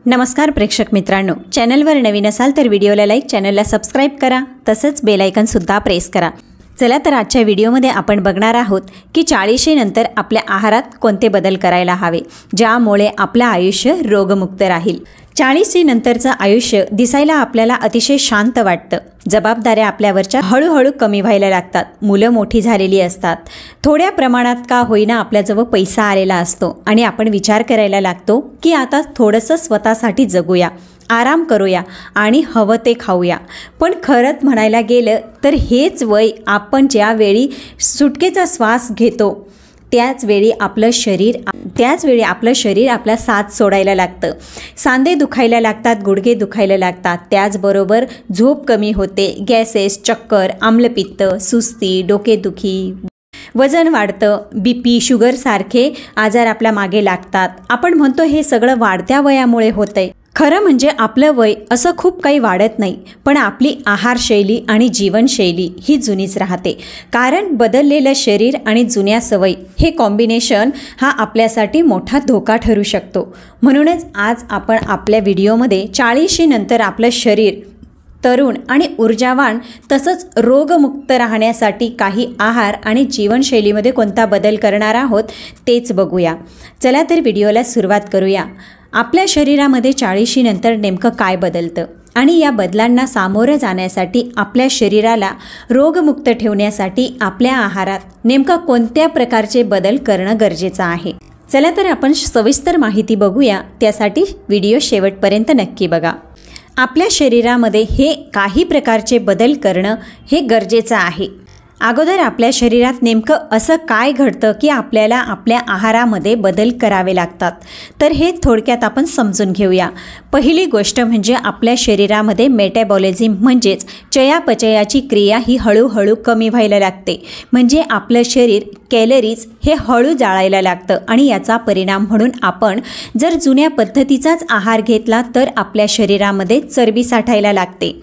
नमस्कार प्रेक्षक मित्रांनो, चॅनलवर नवीन असाल तर व्हिडिओला लाईक, चॅनलला सबस्क्राइब करा, तसंच बेल आयकॉन सुद्धा प्रेस करा। चला तर आजच्या व्हिडिओमध्ये आपण बघणार आहोत की 40 नंतर आपल्या आहारात कोणते बदल करायला हवे ज्यामुळे आपले आयुष्य रोगमुक्त राहील। 40 नंतरचं आयुष्य दिसायला आपल्याला अतिशय शांत वाटतं। जबाबदाऱ्या आपल्यावरच्या हळूहळू कमी व्हायला लागतात। मुलं मोठी झालेली असतात। थोड्या प्रमाणात का होईना आपल्याजवळ पैसा आलेला असतो आणि आपण विचार करायला लागतो की आता थोडंसं स्वतःसाठी जगूया, आराम करूया आणि हवं ते खाऊया। पण खरंच म्हणायला गेलं तर हेच वय आपण ज्यावेळी सुटकेचा श्वास घेतो त्याचवेळी आपलं शरीर आपला साथ सोडायला लागतं। सांधे दुखायला लागतात, गुडघे दुखायला लागतात, त्याचबरोबर झोप कमी होते, गॅसेस, चक्कर, आम्लपित्त, सुस्ती, डोकेदुखी, वजन वाढतं, बीपी, शुगर सारखे आजार आपल्या मागे लागतात। आपण म्हणतो हे सगळं वाढत्या वयामुळे होतंय। खरं म्हणजे आपलं वय असं खूप काही वाढत नाही, पण आपली आहारशैली आणि जीवनशैली ही जुनीच राहते। कारण बदललेलं शरीर आणि जुन्या सवयी हे कॉम्बिनेशन हा आपल्यासाठी मोठा धोका ठरू शकतो। म्हणूनच आज आपण आपल्या व्हिडिओमध्ये 40 नंतर आपलं शरीर तरुण आणि ऊर्जावान तसंच रोगमुक्त राहण्यासाठी काही आहार आणि जीवनशैलीमध्ये कोणता बदल करणार आहोत तेच बघूया। चला तर व्हिडिओला सुरुवात करूया। आपल्या शरीरामध्ये 40 नंतर नेमकं काय बदलतं आणि या बदलांना सामोरं जाण्यासाठी आपल्या शरीराला रोगमुक्त ठेवण्यासाठी आपल्या आहारात नेमकं कोणत्या प्रकारचे बदल करणं गरजेचं आहे। चला तर आपण सविस्तर माहिती बघूया, त्यासाठी व्हिडिओ शेवटपर्यंत नक्की बघा। आपल्या शरीरामध्ये हे काही प्रकारचे बदल करणं हे गरजेचं आहे। अगोदर आपल्या शरीरात नेमकं असं काय घडतं की आपल्याला आपल्या आहारामध्ये बदल करावे लागतात, तर हे थोडक्यात आपण समजून घेऊया। पहिली गोष्ट म्हणजे आपल्या शरीरामध्ये मेटाबॉलिझम म्हणजेच चयापचयाची क्रिया ही हळूहळू कमी व्हायला लागते। म्हणजे आपलं शरीर कॅलरीज हे हळू जाळायला लागतं आणि याचा परिणाम म्हणून आपण जर जुन्या पद्धतीचाच आहार घेतला तर आपल्या शरीरामध्ये चरबी साठायला लागते।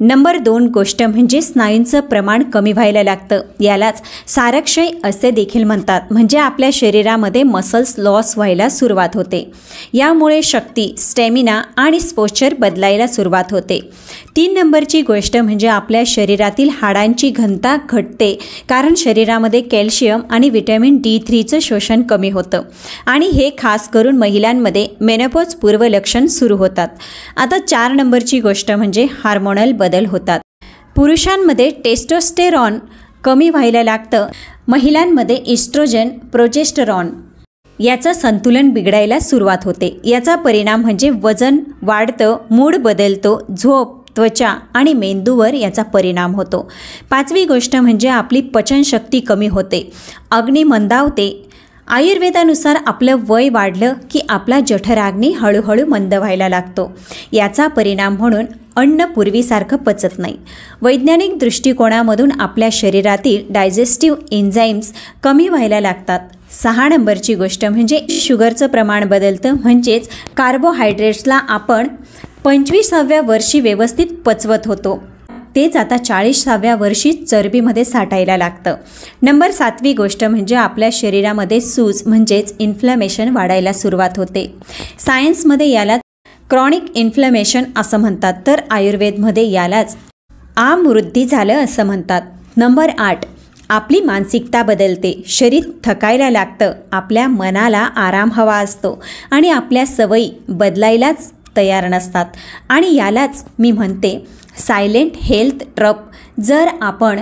नंबर 2 गोष्ट म्हणजे स्नायूंचं प्रमाण कमी व्हायला लागतं। यालाच सारक्षय असे देखील म्हणतात। म्हणजे आपल्या शरीरामध्ये मसल्स लॉस व्हायला सुरुवात होते। यामुळे शक्ती, स्टॅमिना आणि पोश्चर बदलायला सुरुवात होते। 3 नंबरची गोष्ट म्हणजे आपल्या शरीरातील हाडांची घनता घटते, कारण शरीरामध्ये कॅल्शियम आणि व्हिटॅमिन D3चं शोषण कमी होतं आणि हे खास करून महिलांमध्ये मेनोपॉज पूर्व लक्षण सुरू होतात। आता 4 नंबरची गोष्ट म्हणजे हार्मोनल बदल होतात। पुरुषांमध्ये टेस्टोस्टेरॉन कमी व्हायला लागतं, महिलांमध्ये इस्ट्रोजन, प्रोजेस्टेरॉन याचं संतुलन बिघडायला सुरुवात होते। याचा परिणाम म्हणजे वजन वाढतं, मूड बदलतो, झोप, त्वचा आणि मेंदूवर याचा परिणाम होतो। 5वी गोष्ट म्हणजे आपली पचनशक्ती कमी होते, अग्नी मंदावते। आयुर्वेदानुसार आपलं वय वाढलं की आपला जठराग्नी हळूहळू मंद व्हायला लागतो। याचा परिणाम म्हणून अन्न पूर्वीसारखं पचत नाही। वैज्ञानिक दृष्टिकोनामधून आपल्या शरीरातील डायजेस्टिव्ह एन्झाईम्स कमी व्हायला लागतात। 6 नंबरची गोष्ट म्हणजे शुगरचं प्रमाण बदलतं, म्हणजेच कार्बोहायड्रेट्सला आपण 25व्या वर्षी व्यवस्थित पचवत होतो तेच आता 40व्या वर्षी चरबीमध्ये साठायला लागतं। नंबर 7वी गोष्ट म्हणजे आपल्या शरीरामध्ये सूज म्हणजेच इन्फ्लमेशन वाढायला सुरुवात होते। सायन्समध्ये याला क्रॉनिक इन्फ्लमेशन असं म्हणतात, तर आयुर्वेदमध्ये यालाच आमवृद्धी झालं असं म्हणतात। नंबर 8 आपली मानसिकता बदलते, शरीर थकायला लागतं, आपल्या मनाला आराम हवा असतो आणि आपल्या सवयी बदलायलाच तयार नसतात आणि यालाच मी म्हणते सायलेंट हेल्थ ट्रप। जर आपण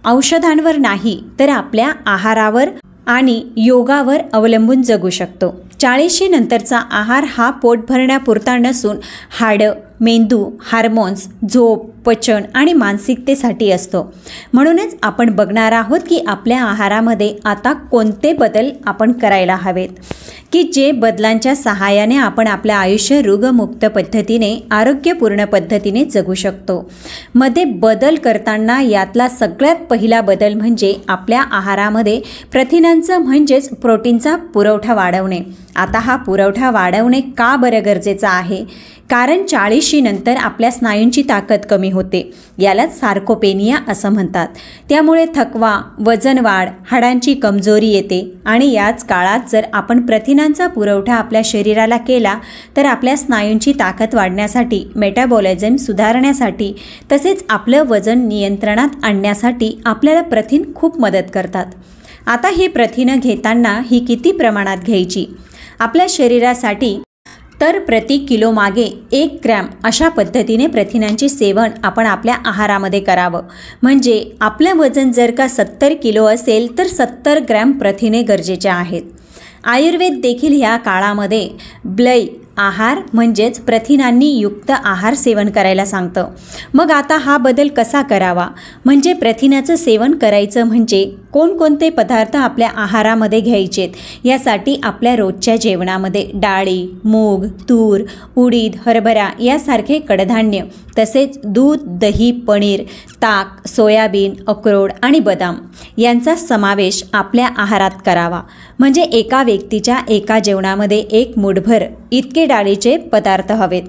औषधांवर नाही तर आपल्या आहारावर आणि योगावर अवलंबून जगू शकतो। 40 नंतरचा आहार हा पोट भरण्यापुरता नसून हाडं, मेंदू, हार्मोन्स, झोप, पचन आणि मानसिकतेसाठी असतो। म्हणूनच आपण बघणार आहोत की आपल्या आहारामध्ये आता कोणते बदल आपण करायला हवेत की जे बदलांच्या सहाय्याने आपण आपलं आयुष्य रोगमुक्त पद्धतीने, आरोग्यपूर्ण पद्धतीने जगू शकतो। मध्ये बदल करताना यातला सगळ्यात पहिला बदल म्हणजे आपल्या आहारामध्ये प्रथिनांचं म्हणजेच प्रोटीनचा पुरवठा वाढवणे। आता हा पुरवठा वाढवणे का बरं गरजेचा आहे? कारण 40 नंतर आपल्या स्नायूंची ताकद कमी होते, यालाच सार्कोपेनिया असं म्हणतात। त्यामुळे थकवा, वजन वाढ, हाडांची कमजोरी येते आणि याच काळात जर आपण प्रथिनांचा पुरवठा आपल्या शरीराला केला तर आपल्या स्नायूंची ताकद वाढण्यासाठी, मेटाबॉलिझम सुधारण्यासाठी तसेच आपलं वजन नियंत्रणात आणण्यासाठी आपल्याला प्रथिन खूप मदत करतात। आता ही प्रथिनं घेताना ही किती प्रमाणात घ्यायची? आपल्या शरीरासाठी तर प्रति किलो मागे 1 ग्रॅम अशा पद्धतीने प्रथिनांचे सेवन आपण आपल्या आहारामध्ये करावं। म्हणजे आपलं वजन जर का 70 किलो असेल तर 70 ग्रॅम प्रथिने गरजेचे आहेत। आयुर्वेद देखील ह्या काळामध्ये ब्लय आहार म्हणजेच प्रथिनांनी युक्त आहार सेवन करायला सांगतं। मग आता हा बदल कसा करावा? म्हणजे प्रथिनाचं सेवन करायचं म्हणजे कोणकोणते पदार्थ आपल्या आहारामध्ये घ्यायचेत यासाठी आपल्या रोजच्या जेवणामध्ये डाळी, मूग, तूर, उडीद, हरभरा यासारखे कडधान्य तसेच दूध, दही, पनीर, ताक, सोयाबीन, अक्रोड आणि बदाम यांचा समावेश आपल्या आहारात करावा। म्हणजे एका व्यक्तीच्या एका जेवणामध्ये 1 मूठभर इतके डाळीचे पदार्थ हवेत।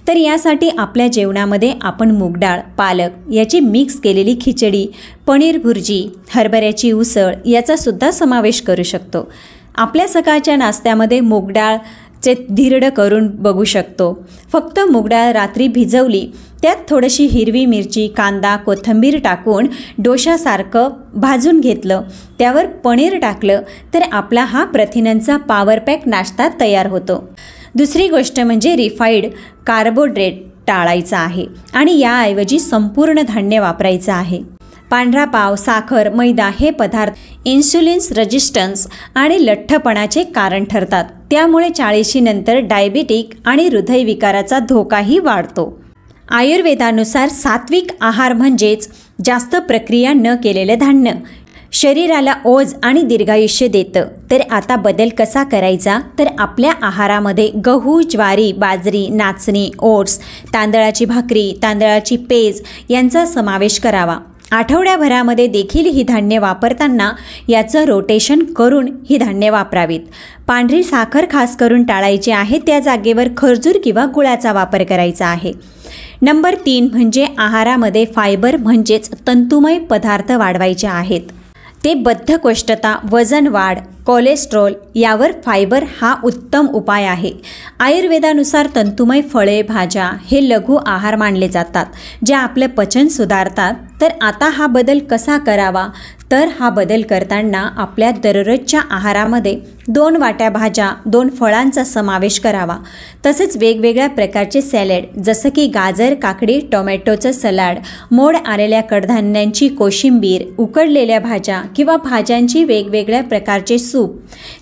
तर यासाठी आपल्या जेवणामध्ये आपण मूगडाळ, पालक याची मिक्स केलेली खिचडी, पनीर भुर्जी, हरभऱ्याची उसळ याचा सुद्धा समावेश करू शकतो। आपल्या सकाळच्या नाश्त्यामध्ये मूगडाळचे धिरड करून बघू शकतो। फक्त मूगडाळ रात्री भिजवली, त्यात थोडीशी हिरवी मिरची, कांदा, कोथिंबीर टाकून डोशासारखं भाजून घेतलं, त्यावर पनीर टाकलं तर आपला हा प्रथिनांचा पॉवर पॅक नाश्ता तयार होतो। दुसरी गोष्ट म्हणजे रिफाईड कार्बोहायड्रेट टाळायचा आहे आणि याऐवजी संपूर्ण धान्य वापरायचं आहे। पांढरा पाव, साखर, मैदा हे पदार्थ इन्सुलिन रेजिस्टन्स आणि लठ्ठपणाचे कारण ठरतात। त्यामुळे 40 नंतर डायबिटिक आणि हृदयविकाराचा धोकाही वाढतो। आयुर्वेदानुसार सात्विक आहार म्हणजेच जास्त प्रक्रिया न केलेले धान्य शरीराला ओज आणि दीर्घायुष्य देतं। तर आता बदल कसा करायचा? तर आपल्या आहारामध्ये गहू, ज्वारी, बाजरी, नाचणी, ओट्स, तांदळाची भाकरी, तांदळाची पेज यांचा समावेश करावा। आठवड्याभरामध्ये देखील ही धान्य वापरताना याचं रोटेशन करून ही धान्य वापरावीत। पांढरी साखर खास करून टाळायची आहे, त्या जागेवर खजूर किंवा गुळाचा वापर करायचा आहे। नंबर 3 म्हणजे आहारामध्ये फायबर म्हणजेच तंतुमय पदार्थ वाढवायचे आहेत। ते बद्धकोष्ठता, वजन वाढ, कोलेस्ट्रॉल यावर फायबर हा उत्तम उपाय आहे। आयुर्वेदानुसार तंतुमय फळे, भाज्या हे लघु आहार मानले जातात, जे आपले पचन सुधारतात। तर आता हा बदल कसा करावा? तर हा बदल करताना आपल्या दररोजच्या आहारामध्ये 2 वाट्या भाज्या, 2 फळांचा समावेश करावा। तसेच वेगवेगळ्या प्रकारचे सॅलड जसं की गाजर, काकडी, टोमॅटोचं सलाड, मोड आलेल्या कडधान्यांची कोशिंबीर, उकडलेल्या भाज्या किंवा भाज्यांची वेगवेगळ्या प्रकारचे सूप,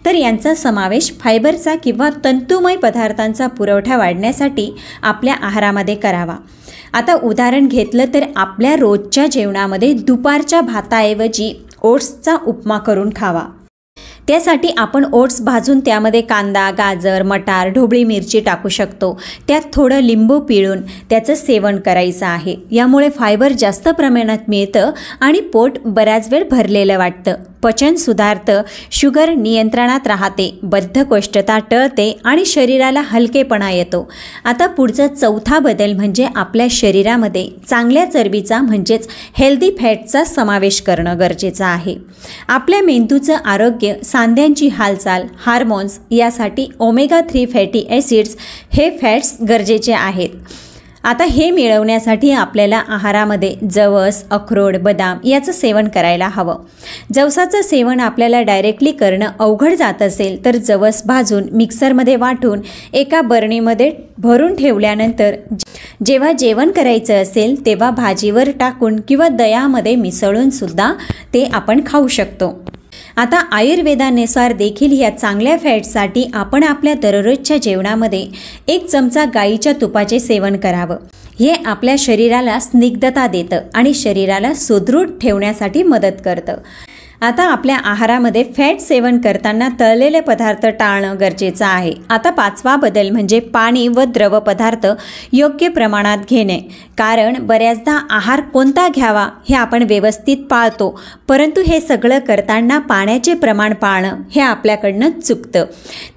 तर यांचा समावेश फायबरचा किंवा तंतुमय पदार्थांचा पुरवठा वाढण्यासाठी आपल्या आहारामध्ये करावा। आता उदाहरण घेतलं तर आपल्या रोजच्या जेवणामध्ये दुपारच्या भाताऐवजी ओट्सचा उपमा करून खावा। त्यासाठी आपण ओट्स भाजून त्यामध्ये कांदा, गाजर, मटार, ढोबळी मिरची टाकू शकतो। त्यात थोडं लिंबू पिळून त्याचं सेवन करायचं आहे। यामुळे फायबर जास्त प्रमाणात मिळतं आणि पोट बराच वेळ भरलेलं वाटतं, पचन सुधारतं, शुगर नियंत्रणात राहते, बद्धकोष्ठता टळते आणि शरीराला हलकेपणा येतो। आता पुढचा चौथा बदल म्हणजे आपल्या शरीरामध्ये चांगल्या चरबीचा म्हणजेच हेल्दी फॅटचा समावेश करणं गरजेचं आहे। आपल्या मेंदूचं आरोग्य, सांध्यांची हालचाल, हार्मोन्स यासाठी ओमेगा 3 फॅटी ॲसिड्स हे फॅट्स गरजेचे आहेत। आता हे मिळवण्यासाठी आपल्याला आहारामध्ये जवस, अक्रोड, बदाम याचं सेवन करायला हवं। जवसाचं सेवन आपल्याला डायरेक्टली करणं अवघड जात असेल तर जवस भाजून मिक्सरमध्ये वाटून एका बरणीमध्ये भरून ठेवल्यानंतर जेव्हा जेवण करायचं असेल तेव्हा भाजीवर टाकून किंवा दह्यामध्ये मिसळून सुद्धा ते आपण खाऊ शकतो। आता आयुर्वेदानुसार देखील या चांगल्या फॅटसाठी आपण आपल्या दररोजच्या जेवणामध्ये 1 चमचा गाईच्या तुपाचे सेवन करावं। हे आपल्या शरीराला स्निग्धता देतं आणि शरीराला सुदृढ ठेवण्यासाठी मदत करतं। आता आपल्या आहारामध्ये फॅट सेवन करताना तळलेले पदार्थ टाळणं गरजेचं आहे। आता 5वा बदल म्हणजे पाणी व द्रव पदार्थ योग्य प्रमाणात घेणे। कारण बऱ्याचदा आहार कोणता घ्यावा हे आपण व्यवस्थित पाळतो, परंतु हे सगळं करताना पाण्याचे प्रमाण पाळणं हे आपल्याकडनं चुकतं।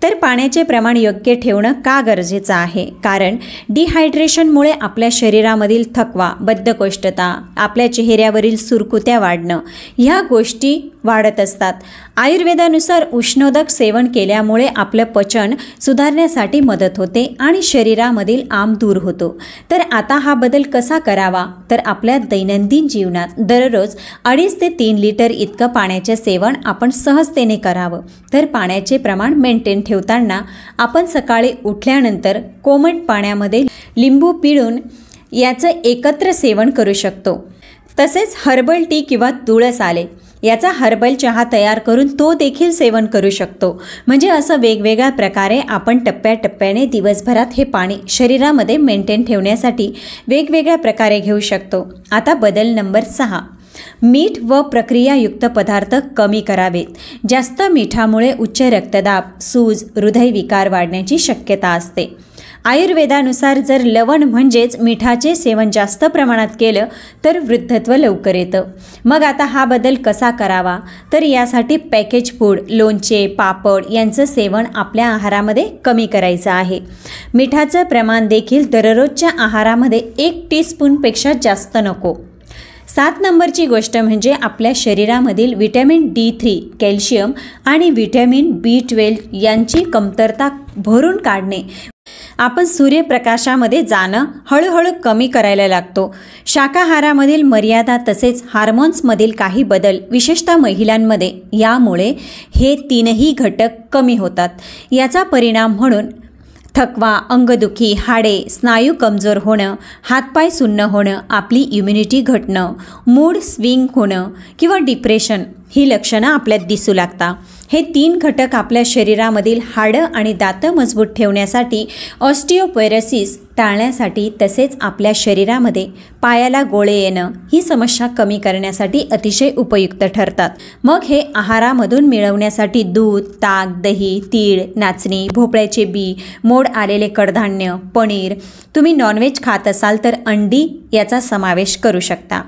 तर पाण्याचे प्रमाण योग्य ठेवणं का गरजेचं आहे? कारण डिहायड्रेशनमुळे आपल्या शरीरामधील थकवा, बद्धकोष्ठता, आपल्या चेहऱ्यावरील सुरकुत्या वाढणं ह्या गोष्टी वाढत असतात। आयुर्वेदानुसार उष्णोदक सेवन केल्यामुळे आपलं पचन सुधारण्यासाठी मदत होते आणि शरीरामधील आम दूर होतो। तर आता हा बदल कसा करावा? तर आपल्या दैनंदिन जीवनात दररोज 2.5 ते 3 लिटर इतकं पाण्याचे सेवन आपण सहजतेने करावं। तर पाण्याचे प्रमाण मेंटेन ठेवताना आपण सकाळी उठल्यानंतर कोमट पाण्यामध्ये लिंबू पिळून याचं एकत्र सेवन करू शकतो। तसेच हर्बल टी किंवा तुळस आले याचा हर्बल चहा तयार करून तो देखील सेवन करू शकतो। म्हणजे असं वेगवेगळ्या प्रकारे आपण टप्प्याटप्प्याने दिवसभरात हे पाणी शरीरामध्ये मेंटेन ठेवण्यासाठी वेगवेगळ्या प्रकारे घेऊ शकतो। आता बदल नंबर 6, मीठ व प्रक्रियायुक्त पदार्थ कमी करावेत। जास्त मिठामुळे उच्च रक्तदाब, सूज, हृदयविकार वाढण्याची शक्यता असते। आयुर्वेदानुसार जर लवण म्हणजेच मिठाचे सेवन जास्त प्रमाणात केलं तर वृद्धत्व लवकर येतं। मग आता हा बदल कसा करावा? तर यासाठी पॅकेज फूड, लोणचे, पापड यांचं सेवन आपल्या आहारामध्ये कमी करायचं आहे। मिठाचं प्रमाण देखील दररोजच्या आहारामध्ये 1 टीस्पूनपेक्षा जास्त नको। 7 नंबरची गोष्ट म्हणजे आपल्या शरीरामधील व्हिटॅमिन D3, कॅल्शियम आणि व्हिटॅमिन B12 यांची कमतरता भरून काढणे। आपण सूर्यप्रकाशामध्ये जाणं हळूहळू कमी करायला लागतो। शाकाहारामधील मर्यादा तसेच हार्मोन्समधील काही बदल विशेषतः महिलांमध्ये यामुळे हे 3ही घटक कमी होतात। याचा परिणाम म्हणून थकवा, अंगदुखी, हाडे, स्नायू कमजोर होणं, हातपाय सुन्न होणं, आपली इम्युनिटी घटणं, मूड स्विंग होणं किंवा डिप्रेशन ही लक्षणं आपल्यात दिसू लागतात। हे 3 घटक आपल्या शरीरामधील हाडं आणि दातं मजबूत ठेवण्यासाठी, ऑस्टिओपोरोसिस टाळण्यासाठी तसेच आपल्या शरीरामध्ये पायाला गोळे येणं ही समस्या कमी करण्यासाठी अतिशय उपयुक्त ठरतात। मग हे आहारामधून मिळवण्यासाठी दूध, ताक, दही, तीळ, नाचणी, भोपळ्याचे बी, मोड आलेले कडधान्य, पनीर, तुम्ही नॉनव्हेज खात असाल तर अंडी याचा समावेश करू शकता।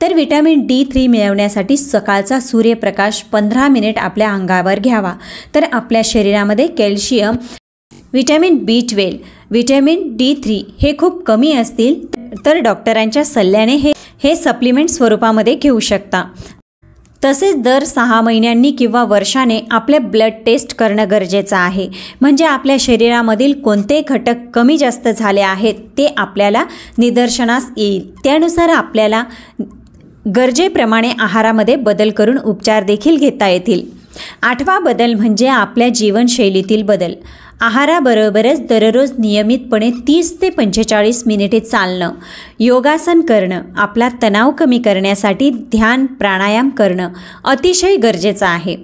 तर व्हिटॅमिन D3 मिळवण्यासाठी सकाळचा सूर्यप्रकाश 15 मिनिट आपल्या अंगावर घ्यावा। तर आपल्या शरीरामध्ये calcium, vitamin B12, vitamin D3 हे खूप कमी असतील तर डॉक्टरांच्या सल्ल्याने हे सप्लिमेंट स्वरूपामध्ये घेऊ शकता। तसेच दर 6 महिन्यांनी किंवा वर्षाने आपले ब्लड टेस्ट करणं गरजेचं आहे। म्हणजे आपल्या शरीरामधील कोणते घटक कमी जास्त झाले आहेत ते आपल्याला निदर्शनास येईल। त्यानुसार आपल्याला गरजेप्रमाणे आहारामध्ये बदल करून उपचार देखील घेता येतील। 8वा बदल म्हणजे आपल्या जीवनशैलीतील बदल। आहाराबरोबरच दररोज नियमितपणे 30 ते 45 मिनिटे चालणं, योगासन करणं, आपला तणाव कमी करण्यासाठी ध्यान, प्राणायाम करणं अतिशय गरजेचं आहे।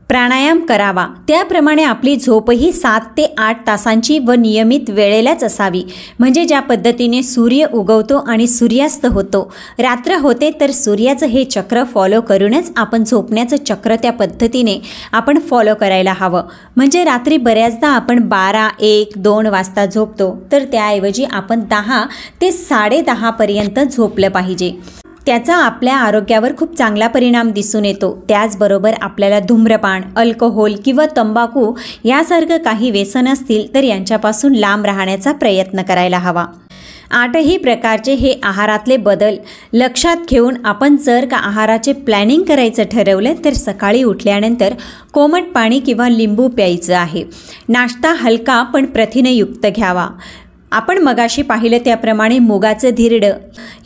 प्राणायाम करावा, त्याप्रमाणे आपली झोपही 7 ते 8 तासांची व नियमित वेळेलाच असावी। म्हणजे ज्या पद्धतीने सूर्य उगवतो आणि सूर्यास्त होतो, रात्र होते तर सूर्याचं हे चक्र फॉलो करूनच आपण झोपण्याचं चक्र त्या पद्धतीने आपण फॉलो करायला हवं। म्हणजे रात्री बऱ्याचदा आपण 12, 1, 2 वाजता झोपतो तर त्याऐवजी आपण 10 ते 10:30 पर्यंत झोपलं पाहिजे। त्याचा आपल्या आरोग्यावर खूप चांगला परिणाम दिसून येतो। त्याचबरोबर आपल्याला धूम्रपान, अल्कोहोल किंवा तंबाखू यासारखं काही व्यसन असतील तर यांच्यापासून लांब राहण्याचा प्रयत्न करायला हवा। 8ही प्रकारचे हे आहारातले बदल लक्षात घेऊन आपण जर का आहाराचे प्लॅनिंग करायचं ठरवलं तर सकाळी उठल्यानंतर कोमट पाणी किंवा लिंबू प्यायचं आहे। नाश्ता हलका पण प्रथिनयुक्त घ्यावा। आपण मगाशी पाहिलं त्याप्रमाणे मुगाचं धिरडं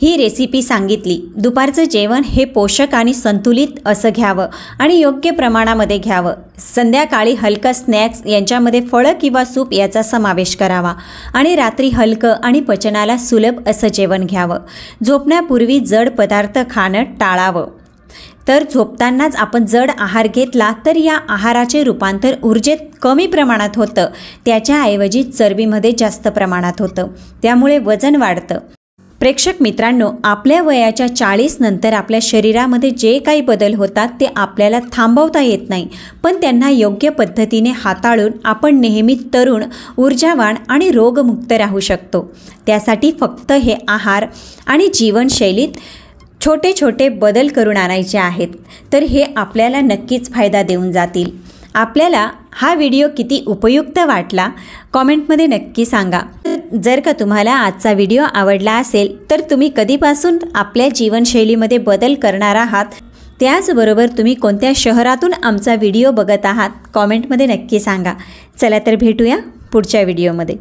ही रेसिपी सांगितली। दुपारचं जेवण हे पोषक आणि संतुलित असं घ्यावं आणि योग्य प्रमाणामध्ये घ्यावं। संध्याकाळी हलकं स्नॅक्स यांच्यामध्ये फळं किंवा सूप याचा समावेश करावा आणि रात्री हलकं आणि पचनाला सुलभ असं जेवण घ्यावं। झोपण्यापूर्वी जड पदार्थ खाणं टाळावं। तर झोपतानाच आपण जड आहार घेतला तर या आहाराचे रूपांतर ऊर्जेत कमी प्रमाणात होतं, त्याच्याऐवजी चरबीमध्ये जास्त प्रमाणात होतं, त्यामुळे वजन वाढतं। प्रेक्षक मित्रांनो, आपल्या वयाच्या 40 नंतर आपल्या शरीरामध्ये जे काही बदल होतात ते आपल्याला थांबवता येत नाही, पण त्यांना योग्य पद्धतीने हाताळून आपण नेहमी तरुण, ऊर्जावान आणि रोगमुक्त राहू शकतो। त्यासाठी फक्त हे आहार आणि जीवनशैलीत छोटे छोटे बदल करून आणायचे आहेत, तर हे आपल्याला नक्कीच फायदा देऊन जातील। आपल्याला हा व्हिडिओ किती उपयुक्त वाटला कॉमेंटमध्ये नक्की सांगा। जर का तुम्हाला आजचा व्हिडिओ आवडला असेल तर तुम्ही कधीपासून आपल्या जीवनशैलीमध्ये बदल करणार आहात, त्याचबरोबर तुम्ही कोणत्या शहरातून आमचा व्हिडिओ बघत आहात कॉमेंटमध्ये नक्की सांगा। चला तर भेटूया पुढच्या व्हिडिओमध्ये।